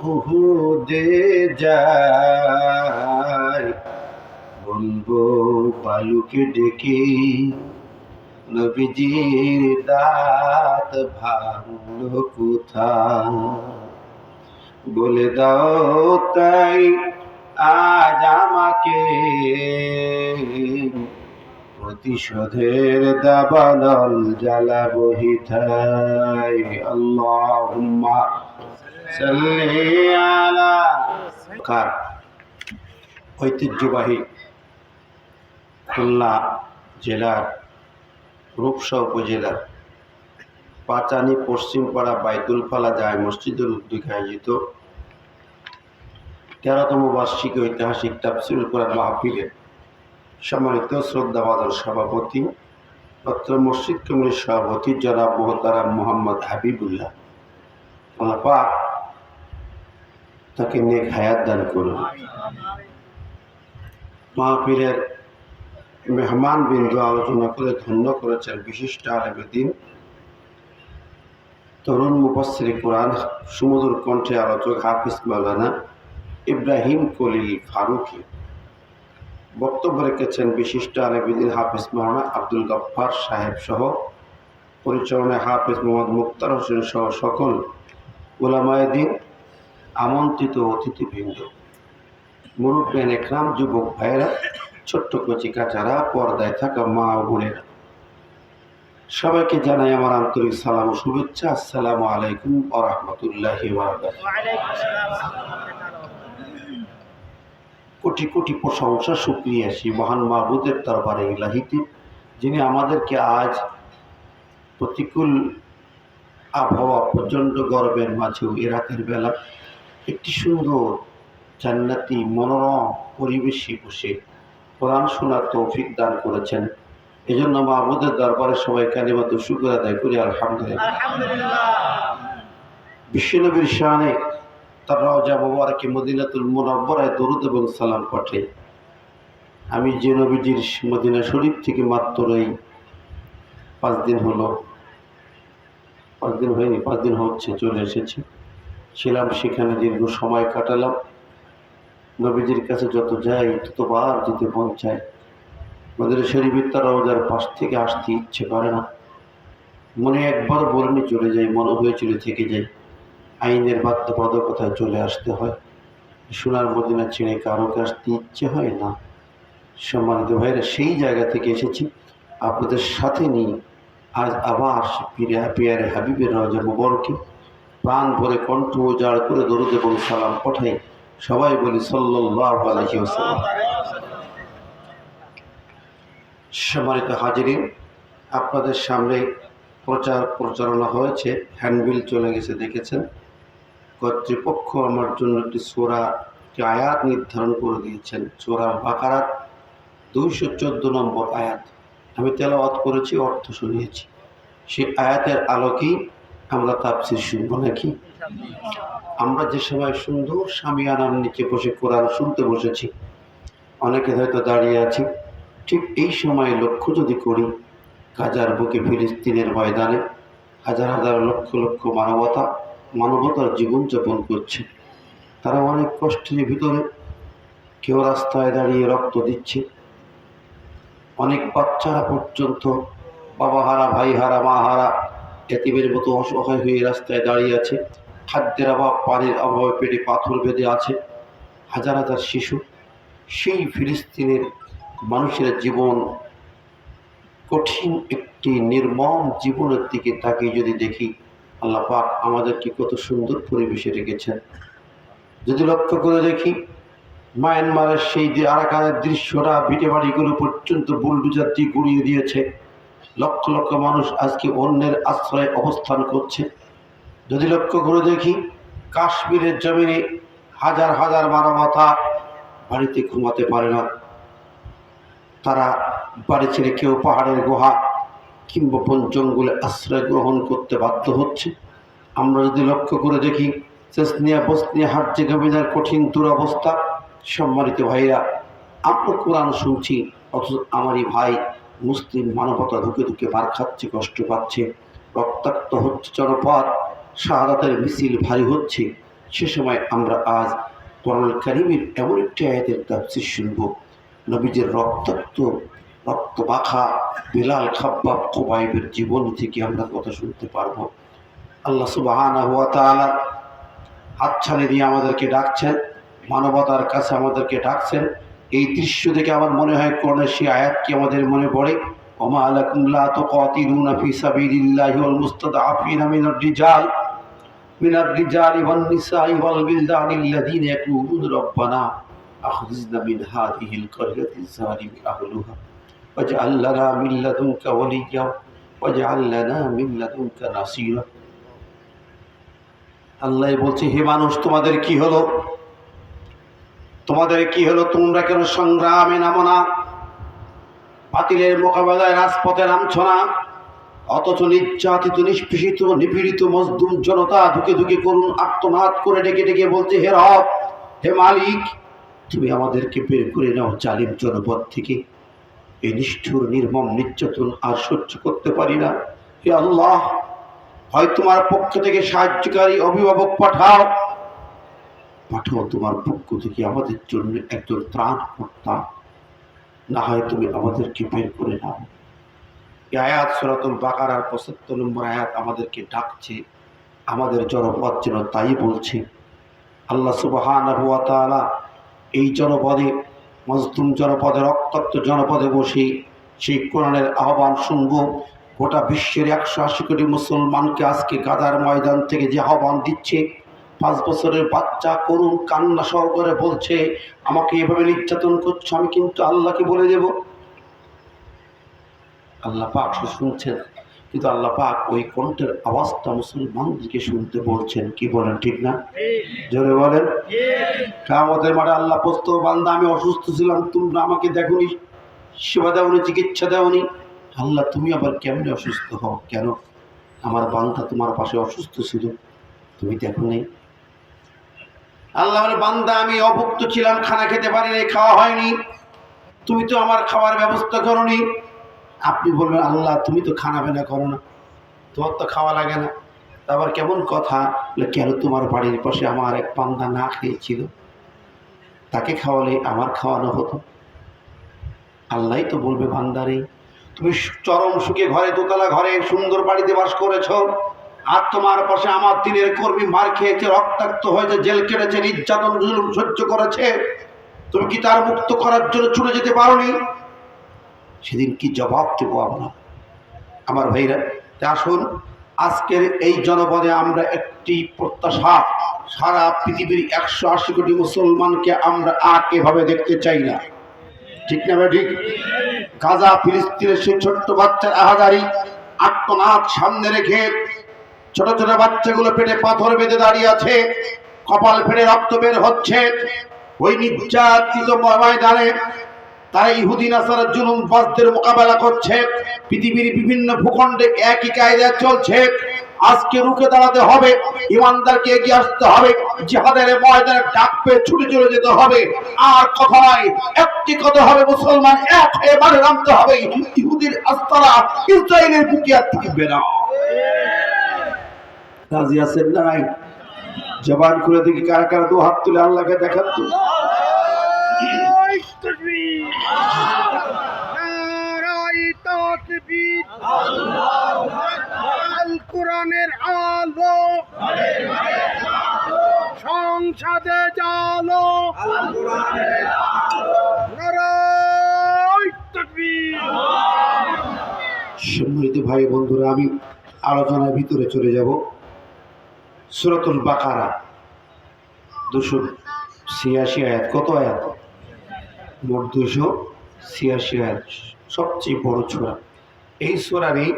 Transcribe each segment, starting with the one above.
উহুদে যাই, বলবো বালুকে ডেকে নবীজির দাঁত ভাঙলো কোথায়। বলে দাও তাই আজ আমাকে, প্রতিশোধের দাবানল জ্বালাবো হিথায়। আল্লাহুম্মা সাল্লি আলা। কার ঐতিহ্যবাহী খুলনা জেলার রূপসা উপজেলার পাচানি পশ্চিমপাড়া বাইতুলপালা যায় মসজিদুল উদ্যোগে আয়োজিত 13তম বার্ষিক ঐতিহাসিক তাফসীরুল কোরআন মাহফিলের সম্মানিত শ্রদ্ধাভাজন সভাপতি, অত্র মসজিদ কমিটির সভাপতি জনাব মোহতারাম মোহাম্মদ হাবিবুল্লাহ, আল্লাহ পাক তাকে নেক হায়াত দান করুন। মাহফিলের মেহমান বিন্দু আলোচনা করে ধন্য করেছেন বিশিষ্ট আলেমে দ্বীন, তরুণ মুফাসসিরে কোরআন, সুমধুর কণ্ঠে আলোচক হাফিজ মাওলানা ইব্রাহিম কলিল ফারুকী। বক্তব্য রেখেছেন বিশিষ্ট আলেমে দ্বীন হাফিজ মাওলানা আব্দুল গফফার সাহেব সহ পরিচালনায় হাফিজ মোহাম্মদ মুক্তার হোসেন সহ সকল উলামায়ে দ্বীন, আমন্ত্রিত অতিথিবৃন্দ, মুরব্বিয়ান একরাম, যুবক ভাইয়েরা, ছোট্ট কচি কাচারা, পর্দায় থাকা মা ও বোনেরা, সবাইকে জানাই আমার আন্তরিক সালাম ও শুভেচ্ছা। আসসালামু আলাইকুম ওয়া রাহমাতুল্লাহি ওয়া বারাকাতুহু। কোটি কোটি প্রশংসা শুকরিয়া সেই মহান মাবুদের দরবারে ইলাহিতে, যিনি আমাদেরকে আজ প্রতিকূল আবহাওয়া, প্রচণ্ড গরমের মাঝেও এ রাতের বেলা একটি সুন্দর জান্নাতি মনোরম পরিবেশে বসে কোরআন শোনার তৌফিক দান করেছেন। এজন্য মাহবুদের দরবারে সবাই কালিমাত শুকর আদায় করি আলহামদুলিল্লাহ। বিশ্বনবীর শানে তার রওজা মুবারকে মদিনাতুল মুনাওয়ারায় দরুদ এবং সালাম পাঠাই। আমি যে নবীজির মদিনা শরীফ থেকে মাত্র এই 5 দিন হলো, 5 দিন হয়নি, 5 দিন হচ্ছে চলে এসেছি, ছিলাম সেখানে, দীর্ঘ সময় কাটালাম। নবীজির কাছে যত যাই ততবার যেতে মন চায়। মদিনা শরীফের তার রওজার পাশ থেকে আসতে ইচ্ছে করে না, মনে একবার বলেনি চলে যাই, মনে হয়েছিল থেকে যাই। আইনের বাধ্যবাধকতায় চলে আসতে হয়। সোনার মদিনা ছেড়ে কারো আসতে ইচ্ছে হয় না। সম্মানিত ভাইরা, সেই জায়গা থেকে এসেছি আপনাদের সাথে নিয়ে আজ আবার পিয়ারে হাবিবের রওজা মুবারকে প্রাণ ভরে কণ্ঠ উজাড় করে দরুদ এবং সালাম পাঠাই। সবাই বলি সাল্লাল্লাহু আলাইহি ওয়াসাল্লাম। সম্মানিত হাজিরিন, আপনাদের সামনে প্রচারণা হয়েছে, হ্যান্ডবিল চলে গেছে, দেখেছেন। কর্তৃপক্ষ আমার জন্য একটি আয়াত নির্ধারণ করে দিয়েছেন, সূরা বাকারার 214 নম্বর আয়াত। আমি তেলাওয়াত করেছি, অর্থ শুনিয়েছি। সেই আয়াতের আলোকেই আমরা তাফসীর শুনবো নাকি? আমরা যে সময় সুন্দর শামিয়ানার নিচে বসে কোরআন শুনতে বসেছি, অনেকে হয়তো দাঁড়িয়ে আছি, ঠিক এই সময় লক্ষ্য যদি করি, গাজার বুকে ফিলিস্তিনের ময়দানে হাজার হাজার লক্ষ লক্ষ মানবতার জীবনযাপন করছে। তারা অনেক কষ্টের ভিতরে, কেউ রাস্তায় দাঁড়িয়ে রক্ত দিচ্ছে, অনেক বাচ্চারা পর্যন্ত বাবা হারা, ভাই হারা, মা হারা, এতিমের মতো অসহায় হয়ে রাস্তায় দাঁড়িয়ে আছে। খাদ্যের অভাব, পানির অভাবে পেটে পাথর বেঁধে আছে হাজার হাজার শিশু। সেই ফিলিস্তিনের মানুষের জীবন, কঠিন একটি নির্মম জীবনের দিকে তাকিয়ে যদি দেখি, আল্লাহ পাক আমাদেরকে কত সুন্দর পরিবেশে রেখেছেন। যদি লক্ষ্য করে দেখি, মায়ানমারের সেই আরাকানের দৃশ্যটা, ভিটে বাড়িগুলো পর্যন্ত বুলডোজার দিয়ে গুঁড়িয়ে দিয়েছে। লক্ষ লক্ষ মানুষ আজকে অন্যের আশ্রয়ে অবস্থান করছে। যদি লক্ষ্য করে দেখি, কাশ্মীরের জমিনে হাজার হাজার মানবতা বাড়িতে ঘুমাতে পারে না, তারা বাড়ি ছেড়ে কেউ পাহাড়ের গুহা কিংবা বন জঙ্গলে আশ্রয় গ্রহণ করতে বাধ্য হচ্ছে। আমরা যদি লক্ষ্য করে দেখি, চেচনিয়া, বসনিয়া, হার্জেগোভিনার কঠিন দুরবস্থা। সম্মানিত ভাইরা, আমরা কোরআন শুনছি, অথচ আমারই ভাই মুসলিম মানবতা ধুকে ধুকে মার খাচ্ছে, কষ্ট পাচ্ছে, রক্তাক্ত হচ্ছে জনপদ, শাহাদাতের মিছিল ভারী হচ্ছে। সে সময় আমরা আজ কোরআনুল কারীমের এমন একটি আয়াতের তাফসীর শুনব, নবীজির রক্ত মাখা বিলাল, খাব্বাব, খুবাইবের জীবনী থেকে আমরা কথা শুনতে পারবো। আল্লাহ সুবহানাহু ওয়া তাআলা হাতছানি দিয়ে আমাদেরকে ডাকছেন, মানবতার কাছে আমাদেরকে ডাকছেন। এই দৃশ্য দেখে আমার মনে হয় কোরআনের সেই আয়াত কি আমাদের মনে পড়ে, ওমা লাকুম লা তুকাতিলুনা ফি সাবিলিল্লাহি ওয়াল মুস্তাদআফিনা মিনার রিজালি ওয়ান নিসাই ওয়াল বিলদানি আল্লাযীনা ইয়াকুলুনা রাব্বানা আখরিজনা মিন হাযিহিল ক্বরিয়াতিজ যালিমি আহলুহা ওয়াজআল লানা মিন লাদুনকা ওয়ালিয়্যা ওয়াজআল লানা মিন লাদুনকা নাসীরা। আল্লাহ বলছে, হে মানুষ, তোমাদের কি হলো? তোমরা কেন সংগ্রামে নামো না? বাতিলের মোকাবেলায় রাজপথে নামছো না? অথচ নির্যাতিত, নিষ্পেষিত, নিপীড়িত মজলুম জনতা ধুকে ধুকে করুন আর্তনাদ করে ডেকে ডেকে বলছে, হে রব, হে মালিক, তুমি আমাদেরকে বের করে নাও জালিম জনপদ থেকে। এই নিষ্ঠুর নির্মম নির্যাতন আর সহ্য করতে পারি না। হে আল্লাহ, হয় তোমার পক্ষ থেকে সাহায্যকারী অভিভাবক পাঠাও তোমার পক্ষ থেকে আমাদের জন্য একজন ত্রাণকর্তা, না হয় তুমি আমাদেরকে বের করে নাও। এই আয়াত সূরাতুল বাকারার ৭৫ নম্বর আয়াত আমাদেরকে ডাকছে, আমাদের জনপদ যেন তাই বলছে। আল্লাহ সুবহানাহু ওয়া তাআলা এই জনপদে, মজলুম জনপদে, রক্তাক্ত জনপদে বসে সেই কোরআনের আহ্বান শুনব। গোটা বিশ্বের ১৮০ কোটি মুসলমানকে আজকে গাদার ময়দান থেকে যে আহ্বান দিচ্ছে, 5 বছরের বাচ্চা করুণ কান্না সহকারে বলছে, আমাকে এভাবে নির্যাতন করছো, আমি কিন্তু আল্লাহকে বলে দেব। আল্লাহ পাক শুনছেন, কিন্তু আল্লাহ পাক ওই কণ্ঠের আওয়াজটা মুসলমানদেরকে শুনতে বলছেন। কি বলেন, ঠিক না? জোরে বলেন। কিয়ামতের মাঠে আল্লাহ প্রস্তাব, বান্দা আমি অসুস্থ ছিলাম, তোমরা আমাকে দেখোনি, সেবা দেওনি, চিকিৎসা দেওনি। আল্লাহ, তুমি আবার কেমনে অসুস্থ হও? কেন? আমার বান্দা তোমার পাশে অসুস্থ ছিল, তুমি দেখো নেই। আল্লাহ বলে, বান্দা আমি অভুক্ত ছিলাম, খানা খেতে পারি নাই, খাওয়া হয়নি, তুমি তো আমার খাওয়ার ব্যবস্থা করনি। আপনি বলবেন, আল্লাহ তুমি তো খানা বেনা করো না, তোমার তো খাওয়া লাগে না। তারপর কেমন কথা? কেন? তোমার বাড়ির পাশে আমার এক বান্দা না খেয়েছিল, তাকে খাওয়ালে আমার খাওয়ানো হতো। আল্লাহ তো বলবে, বান্দারে তুমি চরম সুখে ঘরে, দোতলা ঘরে, সুন্দর বাড়িতে বাস করেছ, আর তোমার পাশে আমার দিনের কর্মী মার খেয়েছে, রক্তাক্ত হয়েছে, জেল কেটেছে, নির্যাতন জুলুম সহ্য করেছে, তুমি কি তার মুক্ত করার জন্য ছুটে যেতে পারোনি? সেদিন কি জবাব দেবো আমরা? আমার ভাইরা, আসুন আজকের এই জনপদে আমরা একটি প্রত্যাশা, সারা পৃথিবীর ১৮০ কোটি মুসলমানকে আমরা আর এভাবে দেখতে চাই না। ঠিক না? ঠিক। গাজা, ফিলিস্তিনের সেই ছোট্ট বাচ্চার আহাজারি আত্মনাদ সামনে রেখে ছোট ছোট বাচ্চাগুলো পেটে পাথর বেঁধে দাঁড়িয়ে আছে, কপাল ফেটে রক্ত বের হচ্ছে। ওই নির্যাতিত ময়দানে তারা ইহুদি নাসারা জুলুমবাজদের মোকাবেলা করছে। পৃথিবীর বিভিন্ন ভূখণ্ডে একই কায়দা চলছে। আজকে রুখে দাঁড়াতে হবে, ইমানদারকে এগিয়ে আসতে হবে, জিহাদের ময়দানে ডাক পেয়ে ছুটে চলে যেতে হবে। আর কথা নয়, একটি কথা হবে, মুসলমান এক হয়ে মাঠে নামতে হবে। ইহুদির আস্তানা ইসরায়েলের বুকে আর থাকবে না। রাজি আছেন না? নাই? জবান খুলে দেখি কারা কারা দু হাত তুলে আল্লাহকে দেখান তো। কোরআনের আলো সংসদে জালো, সম্মানিত ভাই বন্ধুরা, আমি আলোচনার ভিতরে চলে যাব। সূরাতুল বাকারা 286 আয়াত। কত আয়াত? মোট 286 আয়াত, সবচেয়ে বড় সূরা। এই সূরারই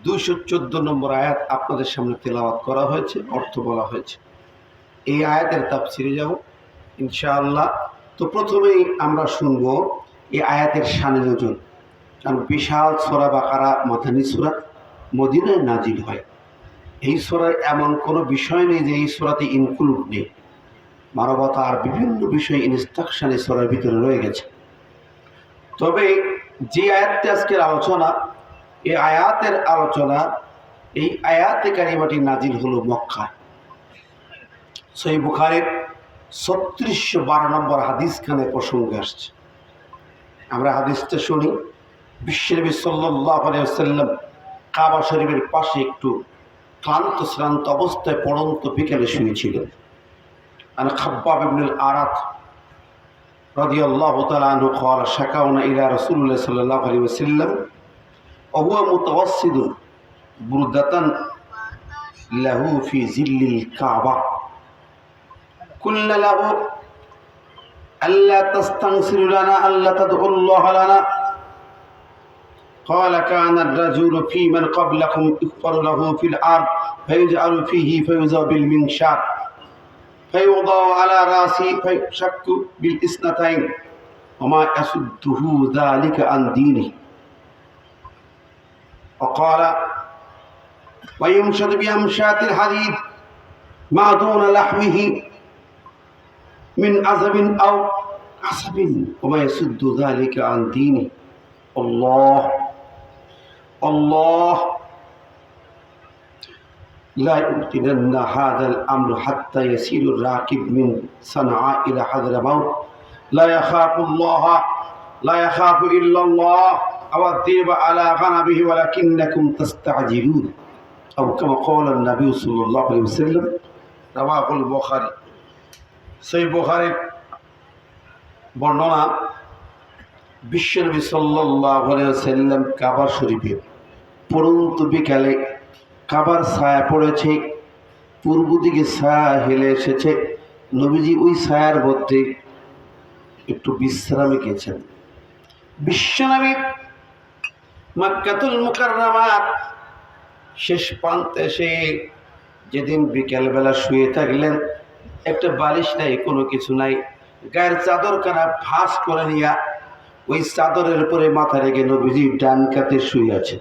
214 নম্বর আয়াত আপনাদের সামনে তেলাওয়াত করা হয়েছে, অর্থ বলা হয়েছে। এই আয়াতের তাফসিরে যাব ইনশাআল্লাহ। তো প্রথমেই আমরা শুনব এই আয়াতের শানে নজুল। কারণ বিশাল সূরা বাকারা মাদানী সূরা, মদিনায় নাজিল হয়। এই সূরায় এমন কোনো বিষয় নেই যে এই সূরাতে ইনক্লুড নেই। মানবতা আর বিভিন্ন বিষয়ে ইনস্ট্রাকশন এই সূরার ভিতরে রয়ে গেছে। তবে যে আয়াতটি আজকের আলোচনা, এই আয়াতে কারিমাটি নাজিল হলো মক্কায়। সহিহ বুখারীর 3612 নম্বর হাদিসখানে প্রসঙ্গে আসছে। আমরা হাদিসটা শুনি। বিশ্বনবী সাল্লাল্লাহু আলাইহি ওয়াসাল্লাম কাবা শরীফের পাশে একটু ক্লান্ত শ্রান্ত অবস্থায় পড়ন্ত বিকেলে শুয়েছিলেন। আর খাব্বাব ইবনুল আরাত রাদিয়াল্লাহু তাআলা আনহু قال شكونا الى رسول الله صلى الله عليه وسلم وهو متوسد بردة له في ظل الكعبة قلنا له ألا تستنصر لنا ألا تدعو الله لنا قال كان الرجل في من قبلكم يحفر له في الأرض فيجعل فيه فيوضع بالمنشار فيوضع على رأسه فيشك بالإثنتين وما يسده ذلك عن دينه وقال ويمشط بأمشاط الحديد ما دون لحمه من عصب أو عصب وما يسد ذلك عن دينه الله الله لا يمكنن هذا الأمر حتى يسير الراكب من صنعاء إلى حضرموت لا يخاف الله لا يخاف إلا الله أو الذئب على غنمه ولكنكم تستعجلون أو كما قال النبي صلى الله عليه وسلم رواه البخاري সহিহ বুখারীর বর্ণনা। বিশ্বনবী সাল্লাল্লাহু আলাইহি ওয়াসাল্লাম কাবা শরীফে পড়ন্ত বিকালে কাবার ছায়া পড়েছে, পূর্ব দিকে ছায়া হেলে এসেছে। নবীজি ওই ছায়ার মধ্যে একটু বিশ্রামে গেছেন। বিশ্বনবী মক্কাতুল মুকাররমার শেষ প্রান্তে এসে যেদিন বিকেলবেলা শুয়ে থাকলেন, একটা বালিশ নাই, কোনো কিছু নাই, গায়ের চাদরখানা ভাঁজ করে নিয়া ওই চাদরের উপরে মাথা রেখে নবীজি ডান কাতে শুয়ে আছে।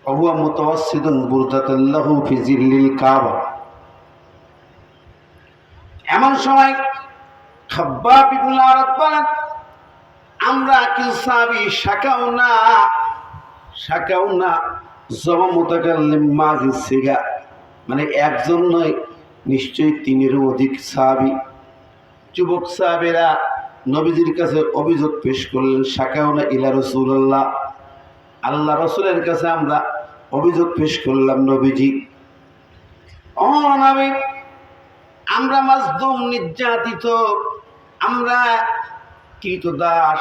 ওহুয়া মুতাওয়াসসিদুন বুরদাতান লাহু ফি জিল্লিল কাবা। এমন সময় খাব্বাব ইবনুল আরাত বলেন, আমরা কি সাহাবী শাকাউনা জমা মুতাকাল্লিম মাজি সিগা, মানে একজন নয়, নিশ্চয়ই তিনেরও অধিক সাহাবী যুবক সাহাবীরা নবীজির কাছে অভিযোগ পেশ করলেন। শাকাউনা ইলা রাসূলুল্লাহ, আল্লাহ রাসূলের কাছে আমরা অভিযোগ পেশ করলাম, নবীজি ও নবী, আমরা মাজলুম, নির্যাতিত, আমরা কৃতদাস,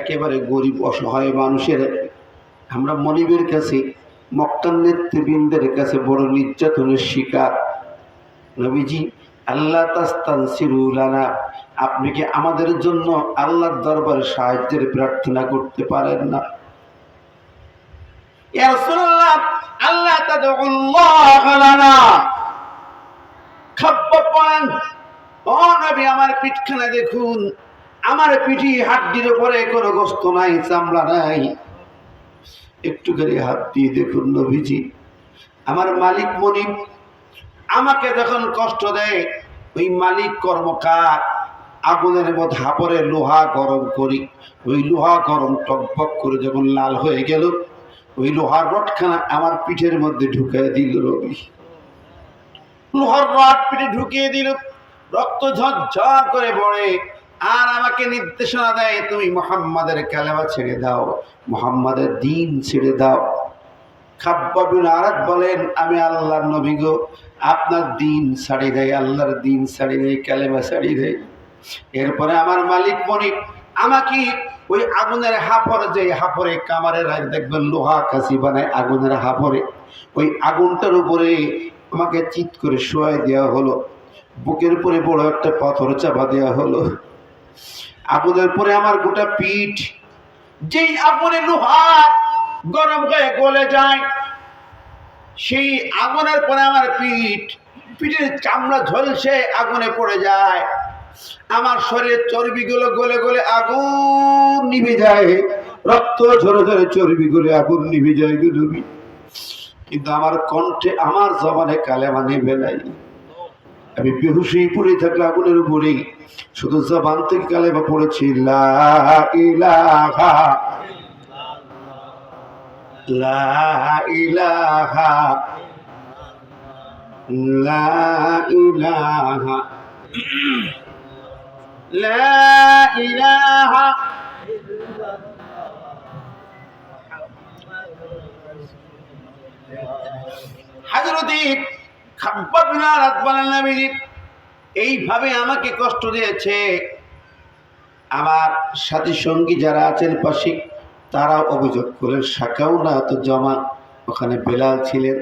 একেবারে গরিব অসহায় মানুষের, আমরা মনিবের কাছে, মক্কার নেতৃবৃন্দের কাছে বড় নির্যাতনের শিকার। নবীজি আল্লাহ তাস্তানসিরু লানা, আপনি কি আমাদের জন্য আল্লাহর দরবারে সাহায্যের প্রার্থনা করতে পারেন না? ইয়া রাসূলুল্লাহ, আল্লাহ তাদউল্লাহ লানা। খাব্বাব বলেন, ও নবী, আমার পিঠখানা দেখুন, আমার পিঠি হাড্ডির উপরে কোনো গোশত নাই, চামড়া নাই, একটু করে হাত দিয়ে দেখুন নবীজি। আমার মালিক মনিব আমাকে যখন কষ্ট দেয়, ওই মালিক কর্মকার আগুনের মধ্যে হাপরে লোহা গরম করি, ওই লোহা গরম টকবক করে যখন লাল হয়ে গেল, ওই লোহার রডখানা আমার পিঠের মধ্যে ঢুকিয়ে দিল রবি। লোহার রড পিঠে ঢুকিয়ে দিল, রক্ত ঝরঝর করে পড়ে, আর আমাকে নির্দেশনা দেয়, তুমি মুহাম্মাদের কালেমা ছেড়ে দাও, মুহাম্মাদের দ্বীন ছেড়ে দাও। খাব্বাব বিন আরাত বলেন, আমি আল্লাহর নবী গো, আপনার দ্বীন ছাড়ি দেয়, আল্লাহর দ্বীন ছাড়ি দেয়, কালেমা ছাড়ি দেয়। এরপরে আমার মালিক মনিব আমাকে ওই আগুনের হাফরে, যে হাফরে কামারের দেখবেন লোহা কাছি বানায় আগুনের হাফরে, ওই আগুনটার উপরে আমাকে চিৎ করে শোয়াই দেওয়া হলো, বুকের উপরে বড় একটা পাথর চাপা দেওয়া হলো। আগুনের পরে আমার গোটা পিঠ, যেই আগুনে লোহা গরম হয়ে গলে যায়, সেই আগুনের পরে আমার পিঠের চামড়া ঝলসে আগুনে পড়ে যায়, আমার শরীরের চর্বিগুলো গলে গলে আগুন নিভে যায়, রক্ত ঝরে ঝরে চর্বি গলে আগুন নিভে যায় গো নবী। কিন্তু আমার কণ্ঠে, আমার জবানে কালেমা নেবে নাই। আমি বেহুশ হয়ে পড়ে থাকলে আগুনের উপরেই, শুধু জবান থেকে কালেমা পড়েছি, লা ইলাহা লা ইলাহা লা ইলাহা লা ইলাহা হযরত খাব্বাব বিন আরাদ বলেন নবীজি এইভাবে আমাকে কষ্ট দিয়েছে। আমার সাথী সঙ্গী যারা আছেন পাশে তারা অভিযোগ করলেন সাকাউনা তো জমা। ওখানে বেলাল ছিলেন,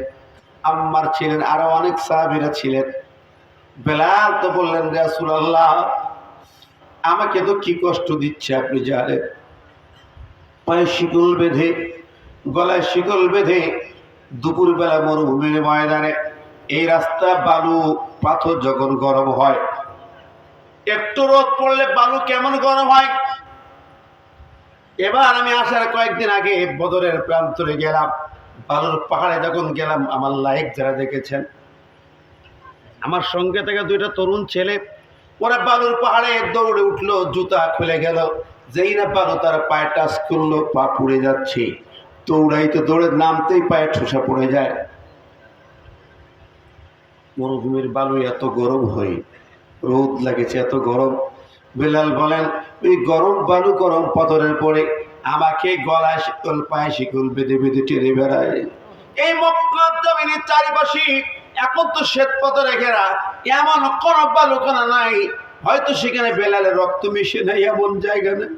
আম্মার ছিলেন, আরো অনেক সাহাবীরা ছিলেন। বেলাল তো বললেন রাসূলুল্লাহ আমাকে তো কি কষ্ট দিচ্ছে আপনি জানেন। পায়ে শিকল বেঁধে, গলায় শিকল বেঁধে দুপুরবেলা মরুভূমির ময়দানে এই রাস্তা বালু পাথর যখন গরম হয়, একটু রোদ পড়লে বালু কেমন গরম হয়। এবার আমি আসার কয়েকদিন আগে বদরের প্রান্তরে গেলাম, বালুর পাহাড়ে যখন গেলাম আমার লাইক যারা দেখেছেন, আমার সঙ্গে থেকে দুইটা তরুণ ছেলে ওরা বালুর পাহাড়ে দৌড়ে উঠলো, জুতা খুলে গেল, যেই না বালু তার পায়ে টাচ করলো পা পুড়ে যাচ্ছে। দৌড়াইতে দৌড়ে নামতেই পায়ে ঠোসা পড়ে যায়। মরুভূমির বালু এত গরম হয়, রোদ লাগেছে এত গরম। বেলাল বলেন ওই গরম বালু গরম পাথরের পরে আমাকে গলায় শিকল পায়ে শিকল বেঁধে বেঁধে টেনে বেড়ায়। এই মক্কার জমিনের চারিপাশে এখন তো শ্বেত পাথরে ঘেরা, এমন কোন বালুকণা নাই হয়তো সেখানে বেলালের রক্ত মিশে নাই এমন জায়গা নেই।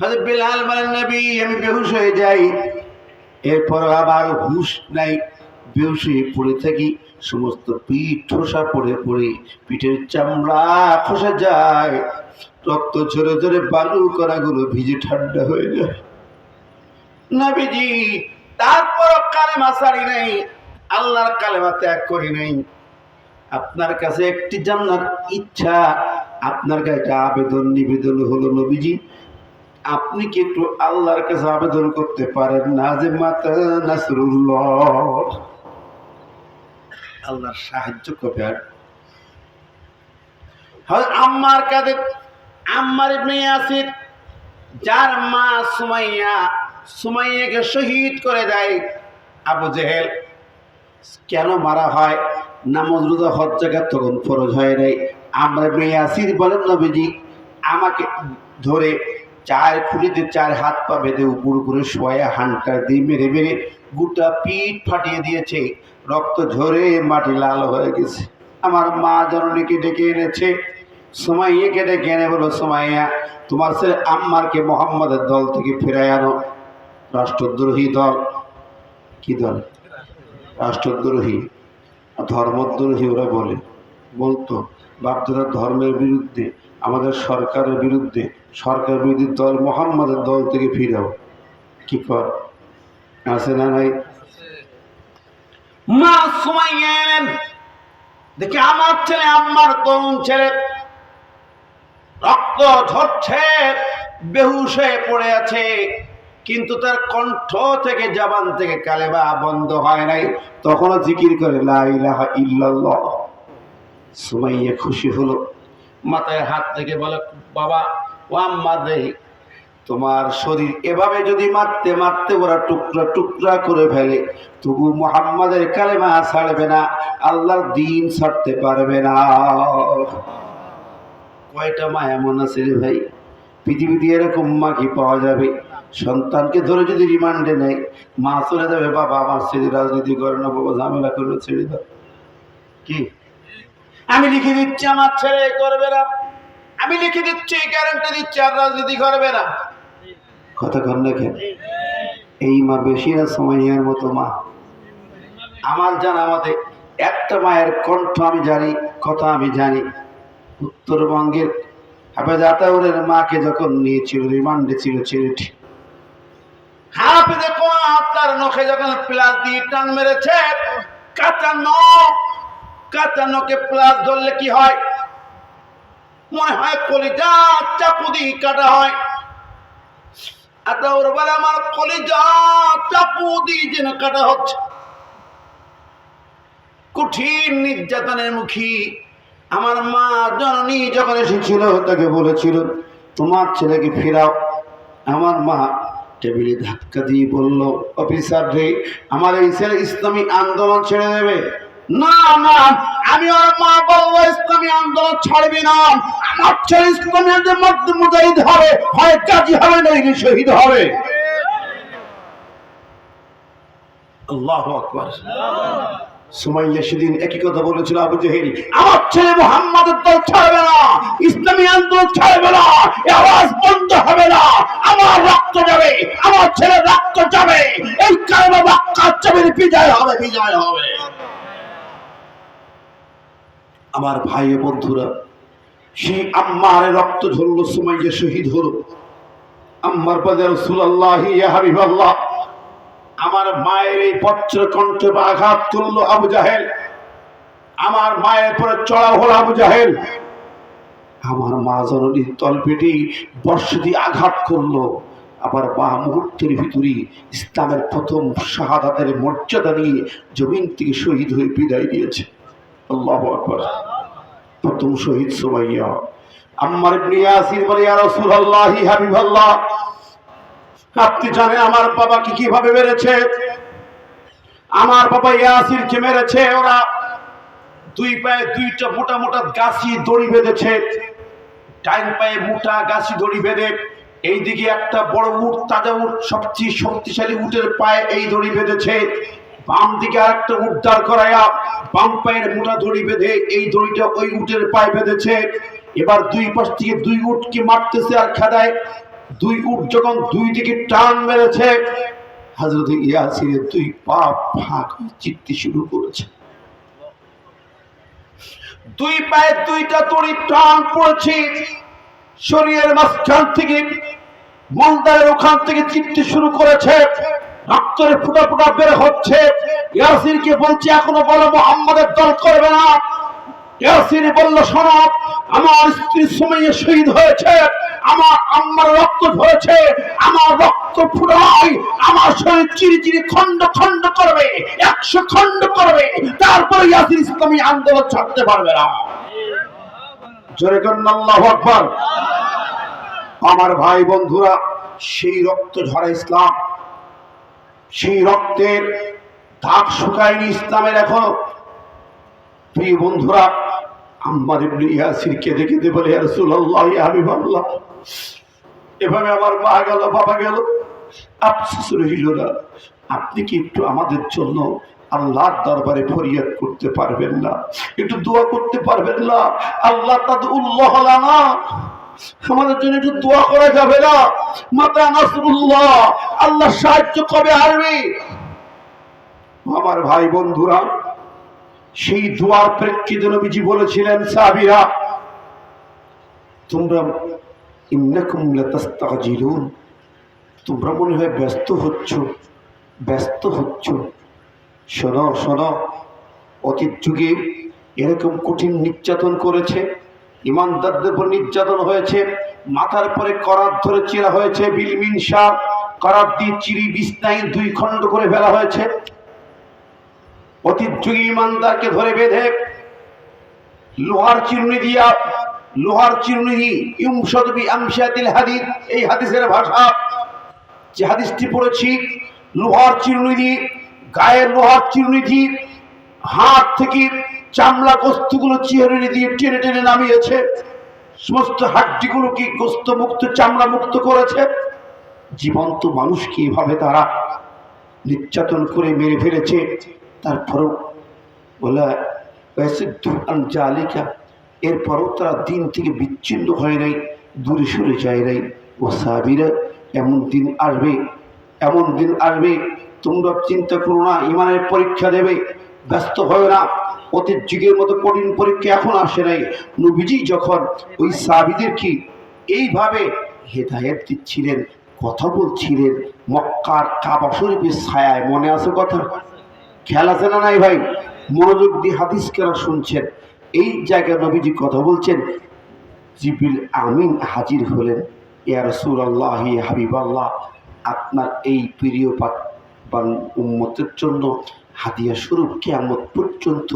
হয়তো বেলাল বলেন নবী আমি বেহুশ হয়ে যাই, এরপর আবার হুশ নাই, বেহুশ হয়ে পড়ে থাকি। সমস্ত পিঠ ঠোসা পড়ে পড়ে পিঠের চামড়া খসে যায়, রক্ত ঝরে ঝরে বালু কণাগুলো ভিজে ঠান্ডা হয়ে যায়। নবীজি তারপর কালেমা ছাড়ি নাই, আল্লাহর কালেমা ত্যাগ করি নাই। আপনার কাছে একটি জান্নাত ইচ্ছা, আপনার কাছে একটা আবেদন নিবেদন হলো নবীজি আপনি কি একটু আল্লাহর কাছে আবেদন করতে পারেন না যে মাতা নাসরুল্লাহ আল্লাহর সাহায্য কবে আর। আম্মার কাদের আম্মার ইবনে ইয়াসির যার মা সুমাইয়া, সুমাইয়াকে শহীদ করে দেয় আবু জেহেল। কেন মারা হয়? নামাজ রোজা হজ জাকাত তখন ফরজ হয় নাই। আম্মার ইবনে ইয়াসির বলেন নবীজি আমাকে ধরে চার খুঁটিতে চার হাত পা বেঁধে উপর করে শোয়া হানটা দিয়ে মেরে মেরে গোটা পিঠ ফাটিয়ে দিয়েছে, রক্ত ঝরে মাটি লাল হয়ে গেছে। আমার মা জননীকে ডেকে এনেছে, সুমাইয়াকে ডেকে এনে বলো সুমাইয়া তোমার ছেলে আম্মারকে মোহাম্মদের দল থেকে ফিরায় আনো। রাষ্ট্রদ্রোহী দল, কি দল? রাষ্ট্রদ্রোহী ধর্মদ্রোহী ওরা বলতো বাপদাদার ধর্মের বিরুদ্ধে, আমাদের সরকারের বিরুদ্ধে, সরকার বিরোধী দল মোহাম্মদের দল থেকে ফিরাও। কি কর আছে না নাই? মা সুমাইয়া এলেন, দেখি আমার ছেলে আম্মার তরুণ ছেলে রক্ত ঝরছে, বেহুশ হয়ে পড়ে আছে, কিন্তু তার কণ্ঠ থেকে জবান থেকে কালেমা বন্ধ হয় নাই, তখনও জিকির করে লা ইলাহা ইল্লাল্লাহ। সুমাইয়া খুশি হলো, মাথায় হাত থেকে বলে বাবা ও আম্মা দেই তোমার শরীর এভাবে যদি মারতে মারতে ওরা টুকরা টুকরা করে ফেলে তবু মুহাম্মাদের কালেমা ছাড়বে না, আল্লাহর দ্বীন ছাড়তে পারবে না। কয়টা মা এমন আছে রে ভাই, পৃথিবীতে এরকম মা কি পাওয়া যাবে? সন্তানকে ধরে যদি রিমান্ডে নেয়, মা চলে যাবে বাবা আমার ছেলে রাজনীতি করে না, বাবা ঝামেলা করবে ছেড়ে দাও। কি আমি লিখে দিচ্ছি আমার ছেলে করবে না, আমি লিখে দিচ্ছি গ্যারান্টি দিচ্ছি আর রাজনীতি করবে না। কথা কর না কেন? এই মা বেশি না সুমাইয়ার মতো মা? আমার জানা মতে একটা মায়ের কণ্ঠ আমি জানি, কথা আমি জানি। উত্তরবঙ্গের হাফেজ আতাউরের মাকে যখন নিয়েছিল রিমান্ডে ছিল ছেলেটি, হাফেজে কোরআন তার নখে যখন প্লাস দিয়ে টান মেরেছে, কাঁচা নখে প্লাস ধরলে কি হয়? মনে হয় কলিজা চাকু দিয়ে কাটা হয়। আতাউর বলে আমার কলিজা চাকু দিয়ে যেন কাটা হচ্ছে। কঠিন নির্যাতনের মুখী আমার মা জননী যখন এসেছিল তাকে বলেছিল তোমার ছেলেকে ফেরাও। আমার মা টেবিলে ধাক্কা দিয়ে বলল অফিসার রে আমার এই ছেলে ইসলামী আন্দোলন ছেড়ে দেবে না না, আমি আর মা বলবো ইসলামী আন্দোলন ছাড়বি না, আমার ছেলে ইসলামী আন্দোলন মুজাহিদ হবে, হয় গাজী হবে নইলে শহীদ হবে। আল্লাহু আকবার। সুমাইয়া সেদিন একই কথা বলেছিল আবু জেহেল, আমার ছেলে মুহাম্মাদের দল ছাড়বে না, ইসলামী আন্দোলন ছাড়বে না, এই আওয়াজ বন্ধ হবে না, আমার রক্ত যাবে, আমার ছেলের রক্ত যাবে, এই কালেমা বাক্কা যাবে, বিজয় হবে, বিজয় হবে। আমার ভাই ও বন্ধুরা, সেই আম্মারের রক্ত ঝরলো, সুমাইয়া শহীদ হলো। আম্মার বলে রাসূলুল্লাহ ইয়া হাবিবাল্লাহ, আমার মায়ের এই পত্র কণ্ঠে আঘাত করলো আবু জাহেল, আমার মায়ের পরে চড়া হলো আবু জাহেল, আমার মা জননীর তলপেটে বর্ষ দিয়ে আঘাত করলো। আবার মা মুহূর্তের ভিতরে ইসলামের প্রথম শাহাদাতের মর্যাদা নিয়ে জমিন থেকে শহীদ হয়ে বিদায় দিয়েছে। আল্লাহু আকবার। প্রথম শহীদ সুমাইয়া। আম্মার ইবনে ইয়াসির বলে, ইয়া রাসূলুল্লাহ হাবিবাল্লাহ, আপনি জানেন আমার বাবাকে কিভাবে মেরেছে? আমার বাবা ইয়াসিরকে মেরেছে, ওরা দুই পায়ে দুইটা মোটা মোটা গাছি দড়ি বেঁধেছে, ডাইন পায়ে মোটা গাছি দড়ি বেঁধে, এইদিকে একটা বড় উট, তাজা উট, সবচেয়ে শক্তিশালী উটের পায়ে এই দড়ি বেঁধেছে, বাম দিকে আর একটা উট দাঁড় করাইয়া বাম পায়ের মোটা দড়ি বেঁধে এই দড়িটা ওই উটের পায়ে বেঁধেছে। এবার দুই পাশ থেকে দুই উটকে মারতেছে আর খেদায়। দুই উট যখন দুই দিকে টান মেরেছে, হযরত ইয়াসিরের দুই পা ফাঁক চিত্তি শুরু করেছে, দুই পায়ে দুইটা দড়ি টান পড়েছে, শরীরের মাঝখান থেকে মলদারের ওখান থেকে চিত্তি শুরু করেছে, রক্তের ফুটা ফুটা বের হচ্ছে। ইয়াসিরকে বলছে, এখনো বলো মুহাম্মাদের দল করবে না? ইয়াসির বলল, শোনো, আমার স্ত্রী সুমাইয়া শহীদ হয়েছে, আমার আম্মার রক্ত ঝরেছে, আমার রক্ত ফুটায়, আমার শরীর চিরি চিরি খন্ড খন্ড করবে, 100 খন্ড করবে, তারপরে ইয়াসির ইসলামী আন্দোলন ছাড়তে পারবে না। জোরে করেন আল্লাহু আকবার। আমার ভাই বন্ধুরা, সেই রক্ত ঝরা ইসলাম, সেই রক্তের দাগ শুকায়নি ইসলামের এখনো। প্রিয় বন্ধুরা, আম্মার ইবনে ইয়াসির কেঁদে কেঁদে বলে, ইয়া রাসূলুল্লাহ ইয়া হাবিবাল্লাহ, এভাবে আমার মা গেল, বাবা গেল, আফসোস রইল না, আপনি কি একটু আমাদের জন্য আল্লাহর দরবারে ফরিয়াদ করতে পারবেন না? একটু দোয়া করতে পারবেন না? আল্লাহ তাদউল্লাহ লানা, আমাদের জন্য একটু দোয়া করা যাবে না? মাতা নাসরুল্লাহ, আল্লাহ সাহায্য কবে আসবে? আমার ভাই বন্ধুরা, সেই দোয়ার প্রেক্ষিতে নবীজি বলেছিলেন, সাহাবীরা, তোমরা ইন্নাকুম লাতাস্তাজিলুন, তোমরা মনে হয় ব্যস্ত হচ্ছ। শোনো শোনো, অতীত যুগে এরকম কঠিন নির্যাতন করেছে, ইমানদারদের উপর নির্যাতন হয়েছে, মাথার পরে করাত ধরে চিরা হয়েছে, বিলমিনসার করাত দিয়ে চিরি বিছনায় 2 খণ্ড করে ফেলা হয়েছে। অতীত যুগে ইমানদারকে ধরে বেঁধে লোহার চিরুনি দিয়ে ইউমশাদবি আমশাতিল হাদিদ, এই হাদিসের ভাষা, যে হাদিসটি পড়েছি, লোহার চিরুনি দিয়ে, গায়ের লোহার চিরুনি দিয়ে হাত থেকে চামড়া গোস্তগুলো চিরুনি দিয়ে টেনে টেনে নামিয়েছে, সমস্ত হাড্ডিগুলোকে গোস্ত মুক্ত, চামড়া মুক্ত করেছে। জীবন্ত মানুষকে এভাবে তারা নির্যাতন করে মেরে ফেলেছে। তারপরেও বলা জালিকা, এরপরও তারা দিন থেকে বিচ্ছিন্ন হয় নাই, দূরে সরে যায় নাই। ও সাহাবীরা, এমন দিন আসবে, তোমরা চিন্তা করো না, ইমানের পরীক্ষা দেবে, ব্যস্ত হয় না। অতীত যুগের মতো কঠিন পরীক্ষা এখন আসে নাই। নবীজি যখন ওই সাহাবীদেরকে এইভাবে হেদায়েত দিচ্ছিলেন, কথা বলছিলেন, মক্কার কাবা শরীফের ছায়ায়, মনে আছে কথা? খেয়াল আছে না নাই ভাই? মনোযোগ দিয়ে হাদিস কেন শুনছেন? এই জায়গায় নবীজি কথা বলছেন, জিবরিল আমিন হাজির হলেন, ইয়া রাসূলুল্লাহ ইয়া হাবিবাল্লাহ, আপনার এই প্রিয় উম্মতের জন্য হাদিয়া স্বরূপ কিয়ামত পর্যন্ত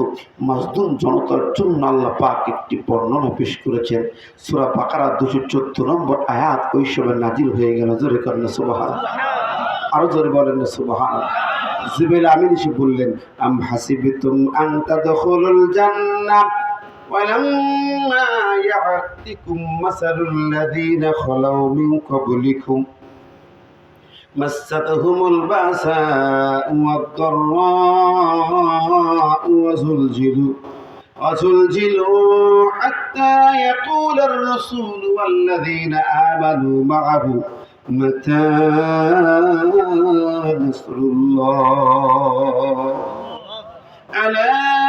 মাজলুম জনতার জন্য আল্লাহ পাক একটি বর্ণনা পেশ করেছেন। সূরা বাকারা 214 নম্বর আয়াত ওই সময় নাজিল হয়ে গেল। জোরে করেন সুবহানাল্লাহ, আরো জোরে বলেন সুবহানাল্লাহ। জুবেল আমিন এসে বললেন, আম হাসিবতুম আন তাদখুলুল জান্নাহ ওয়ালাম্মা ইয়া'তিকুম মাসালুল লাযীনা খালাউ মিন ক্বাবলিকুম মাসাতহুমুল বাসাউ ওয়াদ-দাররাউ وزلزلوا حتى يقول الرسول والذين آمنوا معه متى نصر الله ألا